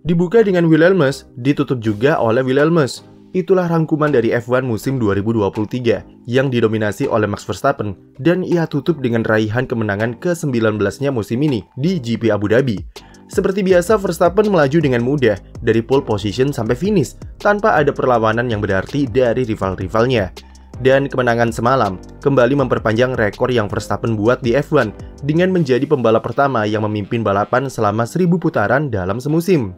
Dibuka dengan Wilhelmus, ditutup juga oleh Wilhelmus. Itulah rangkuman dari F1 musim 2023 yang didominasi oleh Max Verstappen, dan ia tutup dengan raihan kemenangan ke-19-nya musim ini di GP Abu Dhabi. Seperti biasa, Verstappen melaju dengan mudah dari pole position sampai finish tanpa ada perlawanan yang berarti dari rival-rivalnya. Dan kemenangan semalam kembali memperpanjang rekor yang Verstappen buat di F1 dengan menjadi pembalap pertama yang memimpin balapan selama 1000 putaran dalam semusim.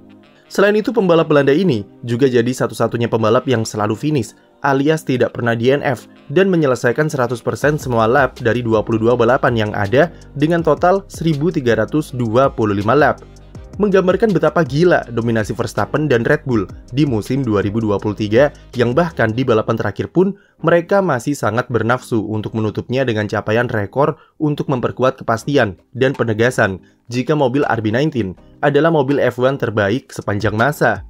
Selain itu, pembalap Belanda ini juga jadi satu-satunya pembalap yang selalu finish, alias tidak pernah DNF, dan menyelesaikan 100% semua lap dari 22 balapan yang ada dengan total 1325 lap. Menggambarkan betapa gila dominasi Verstappen dan Red Bull di musim 2023 yang bahkan di balapan terakhir pun mereka masih sangat bernafsu untuk menutupnya dengan capaian rekor untuk memperkuat kepastian dan penegasan jika mobil RB19 adalah mobil F1 terbaik sepanjang masa.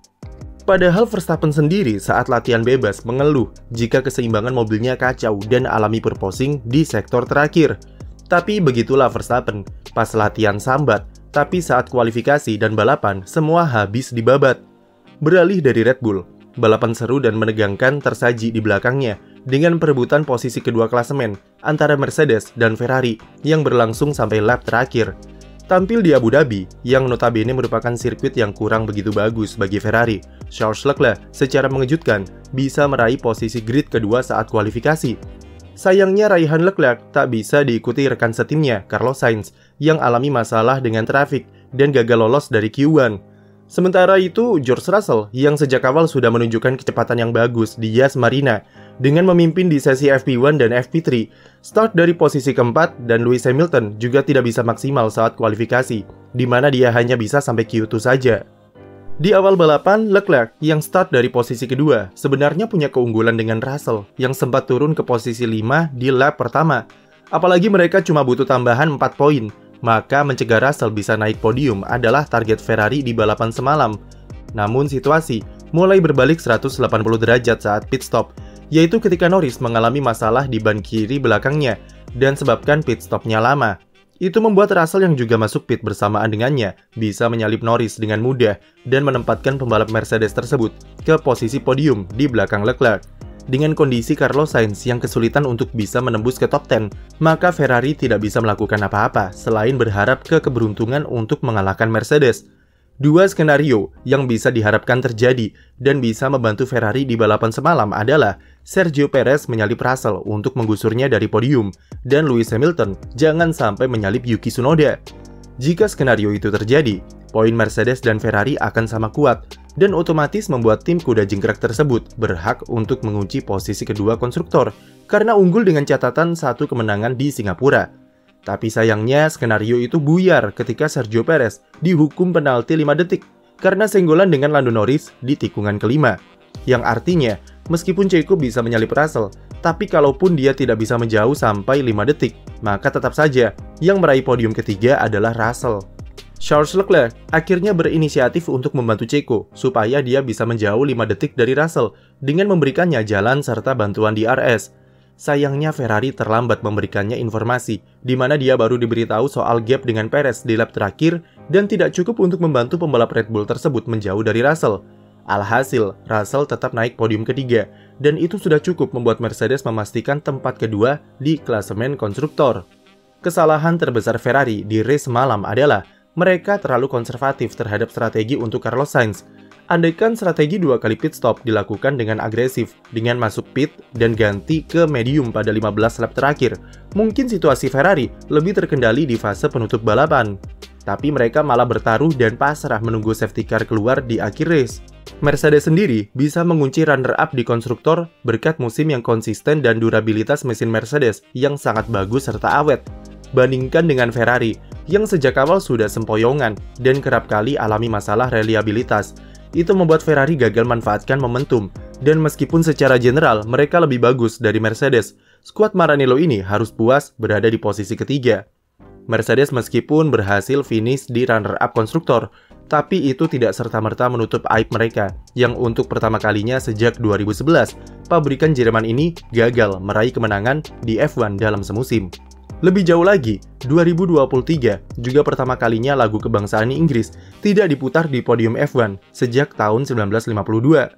Padahal Verstappen sendiri saat latihan bebas mengeluh jika keseimbangan mobilnya kacau dan alami purposing di sektor terakhir. Tapi begitulah Verstappen, pas latihan sambat, tapi saat kualifikasi dan balapan, semua habis dibabat. Beralih dari Red Bull, balapan seru dan menegangkan tersaji di belakangnya dengan perebutan posisi kedua klasemen antara Mercedes dan Ferrari yang berlangsung sampai lap terakhir. Tampil di Abu Dhabi, yang notabene merupakan sirkuit yang kurang begitu bagus bagi Ferrari, Charles Leclerc secara mengejutkan bisa meraih posisi grid kedua saat kualifikasi. Sayangnya raihan Leclerc tak bisa diikuti rekan setimnya, Carlos Sainz, yang alami masalah dengan trafik dan gagal lolos dari Q1. Sementara itu, George Russell yang sejak awal sudah menunjukkan kecepatan yang bagus di Yas Marina dengan memimpin di sesi FP1 dan FP3, start dari posisi keempat, dan Lewis Hamilton juga tidak bisa maksimal saat kualifikasi, di mana dia hanya bisa sampai Q2 saja. Di awal balapan, Leclerc yang start dari posisi kedua sebenarnya punya keunggulan dengan Russell yang sempat turun ke posisi 5 di lap pertama. Apalagi mereka cuma butuh tambahan 4 poin, maka mencegah Russell bisa naik podium adalah target Ferrari di balapan semalam. Namun situasi mulai berbalik 180 derajat saat pit stop, yaitu ketika Norris mengalami masalah di ban kiri belakangnya dan sebabkan pit stopnya lama. Itu membuat Russell yang juga masuk pit bersamaan dengannya bisa menyalip Norris dengan mudah dan menempatkan pembalap Mercedes tersebut ke posisi podium di belakang Leclerc. Dengan kondisi Carlos Sainz yang kesulitan untuk bisa menembus ke top 10, maka Ferrari tidak bisa melakukan apa-apa selain berharap ke keberuntungan untuk mengalahkan Mercedes. Dua skenario yang bisa diharapkan terjadi dan bisa membantu Ferrari di balapan semalam adalah Sergio Perez menyalip Russell untuk menggusurnya dari podium, dan Lewis Hamilton jangan sampai menyalip Yuki Tsunoda. Jika skenario itu terjadi, poin Mercedes dan Ferrari akan sama kuat, dan otomatis membuat tim kuda jingkrak tersebut berhak untuk mengunci posisi kedua konstruktor karena unggul dengan catatan 1 kemenangan di Singapura. Tapi sayangnya skenario itu buyar ketika Sergio Perez dihukum penalti 5 detik karena senggolan dengan Lando Norris di tikungan kelima. Yang artinya, meskipun Checo bisa menyalip Russell, tapi kalaupun dia tidak bisa menjauh sampai 5 detik, maka tetap saja yang meraih podium ketiga adalah Russell. Charles Leclerc akhirnya berinisiatif untuk membantu Checo supaya dia bisa menjauh 5 detik dari Russell dengan memberikannya jalan serta bantuan DRS. Sayangnya Ferrari terlambat memberikannya informasi, di mana dia baru diberitahu soal gap dengan Perez di lap terakhir dan tidak cukup untuk membantu pembalap Red Bull tersebut menjauh dari Russell. Alhasil, Russell tetap naik podium ketiga, dan itu sudah cukup membuat Mercedes memastikan tempat kedua di klasemen konstruktor. Kesalahan terbesar Ferrari di race malam adalah mereka terlalu konservatif terhadap strategi untuk Carlos Sainz. Andaikan strategi 2 kali pit stop dilakukan dengan agresif, dengan masuk pit dan ganti ke medium pada 15 lap terakhir, mungkin situasi Ferrari lebih terkendali di fase penutup balapan. Tapi mereka malah bertaruh dan pasrah menunggu safety car keluar di akhir race. Mercedes sendiri bisa mengunci runner-up di konstruktor berkat musim yang konsisten dan durabilitas mesin Mercedes yang sangat bagus serta awet. Bandingkan dengan Ferrari, yang sejak awal sudah sempoyongan dan kerap kali alami masalah reliabilitas. Itu membuat Ferrari gagal manfaatkan momentum, dan meskipun secara general mereka lebih bagus dari Mercedes, skuad Maranello ini harus puas berada di posisi ketiga. Mercedes meskipun berhasil finish di runner-up konstruktor, tapi itu tidak serta-merta menutup aib mereka, yang untuk pertama kalinya sejak 2011, pabrikan Jerman ini gagal meraih kemenangan di F1 dalam semusim. Lebih jauh lagi, 2023 juga pertama kalinya lagu kebangsaan Inggris tidak diputar di podium F1 sejak tahun 1952.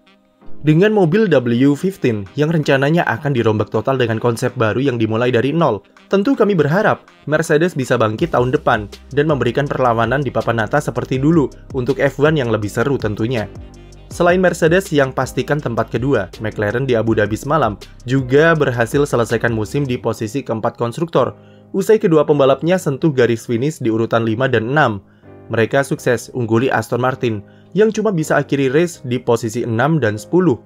Dengan mobil W15 yang rencananya akan dirombak total dengan konsep baru yang dimulai dari nol, tentu kami berharap Mercedes bisa bangkit tahun depan dan memberikan perlawanan di papan atas seperti dulu untuk F1 yang lebih seru tentunya. Selain Mercedes yang pastikan tempat kedua, McLaren di Abu Dhabi semalam juga berhasil selesaikan musim di posisi keempat konstruktor. Usai kedua pembalapnya sentuh garis finish di urutan 5 dan 6. Mereka sukses ungguli Aston Martin yang cuma bisa akhiri race di posisi 6 dan 10.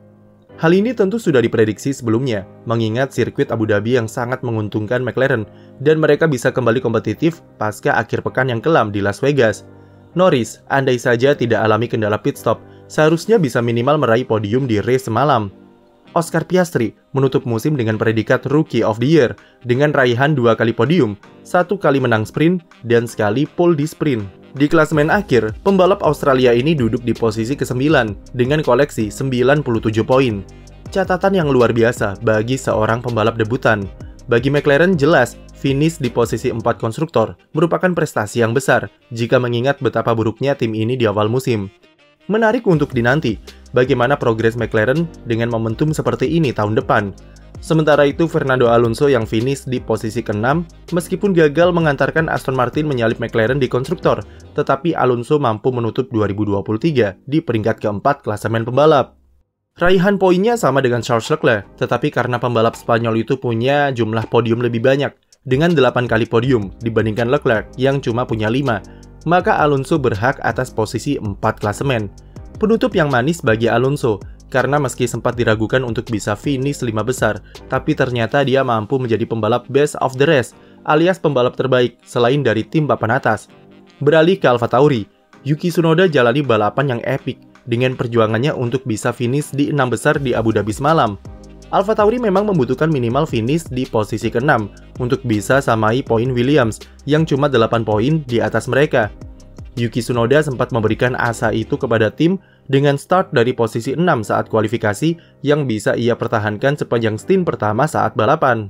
Hal ini tentu sudah diprediksi sebelumnya, mengingat sirkuit Abu Dhabi yang sangat menguntungkan McLaren dan mereka bisa kembali kompetitif pasca akhir pekan yang kelam di Las Vegas. Norris, andai saja tidak alami kendala pit stop, seharusnya bisa minimal meraih podium di race semalam. Oscar Piastri menutup musim dengan predikat Rookie of the Year dengan raihan 2 kali podium, 1 kali menang sprint, dan sekali pole di sprint. Di klasemen akhir, pembalap Australia ini duduk di posisi ke-9 dengan koleksi 97 poin. Catatan yang luar biasa bagi seorang pembalap debutan. Bagi McLaren jelas, finish di posisi 4 konstruktor merupakan prestasi yang besar jika mengingat betapa buruknya tim ini di awal musim. Menarik untuk dinanti, bagaimana progres McLaren dengan momentum seperti ini tahun depan. Sementara itu, Fernando Alonso yang finish di posisi ke-6, meskipun gagal mengantarkan Aston Martin menyalip McLaren di konstruktor, tetapi Alonso mampu menutup 2023 di peringkat keempat klasemen pembalap. Raihan poinnya sama dengan Charles Leclerc, tetapi karena pembalap Spanyol itu punya jumlah podium lebih banyak, dengan 8 kali podium dibandingkan Leclerc yang cuma punya 5, maka Alonso berhak atas posisi 4 klasemen. Penutup yang manis bagi Alonso, karena meski sempat diragukan untuk bisa finish 5 besar, tapi ternyata dia mampu menjadi pembalap best of the rest, alias pembalap terbaik selain dari tim papan atas. Beralih ke AlphaTauri, Yuki Tsunoda jalani balapan yang epik dengan perjuangannya untuk bisa finish di 6 besar di Abu Dhabi semalam. AlphaTauri memang membutuhkan minimal finish di posisi ke-6 untuk bisa samai poin Williams yang cuma 8 poin di atas mereka. Yuki Tsunoda sempat memberikan asa itu kepada tim dengan start dari posisi 6 saat kualifikasi yang bisa ia pertahankan sepanjang stint pertama saat balapan.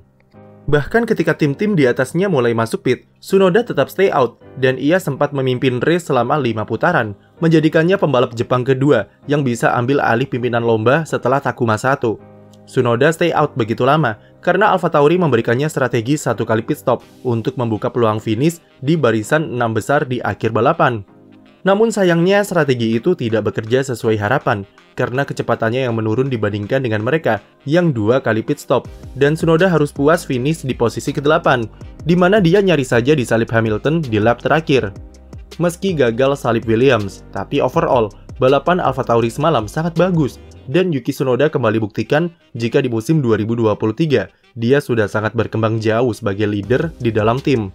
Bahkan ketika tim-tim di atasnya mulai masuk pit, Tsunoda tetap stay out dan ia sempat memimpin race selama 5 putaran, menjadikannya pembalap Jepang kedua yang bisa ambil alih pimpinan lomba setelah Takuma 1. Tsunoda stay out begitu lama karena AlphaTauri memberikannya strategi 1 kali pit stop untuk membuka peluang finish di barisan 6 besar di akhir balapan. Namun sayangnya strategi itu tidak bekerja sesuai harapan karena kecepatannya yang menurun dibandingkan dengan mereka yang 2 kali pit stop dan Tsunoda harus puas finish di posisi ke-8 di mana dia nyaris saja disalip Hamilton di lap terakhir. Meski gagal salip Williams, tapi overall balapan AlphaTauri semalam sangat bagus. Dan Yuki Tsunoda kembali buktikan jika di musim 2023, dia sudah sangat berkembang jauh sebagai leader di dalam tim.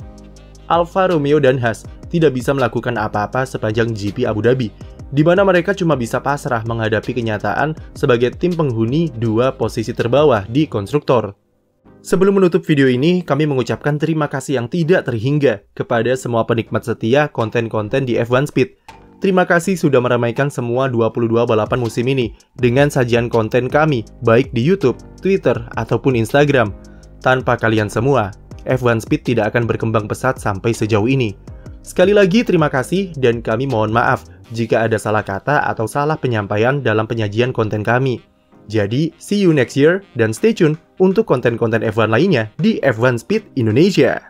Alfa Romeo dan Haas tidak bisa melakukan apa-apa sepanjang GP Abu Dhabi, di mana mereka cuma bisa pasrah menghadapi kenyataan sebagai tim penghuni 2 posisi terbawah di konstruktor. Sebelum menutup video ini, kami mengucapkan terima kasih yang tidak terhingga kepada semua penikmat setia konten-konten di F1 Speed. Terima kasih sudah meramaikan semua 22 balapan musim ini dengan sajian konten kami, baik di YouTube, Twitter, ataupun Instagram. Tanpa kalian semua, F1 Speed tidak akan berkembang pesat sampai sejauh ini. Sekali lagi terima kasih dan kami mohon maaf jika ada salah kata atau salah penyampaian dalam penyajian konten kami. Jadi, see you next year dan stay tune untuk konten-konten F1 lainnya di F1 Speed Indonesia.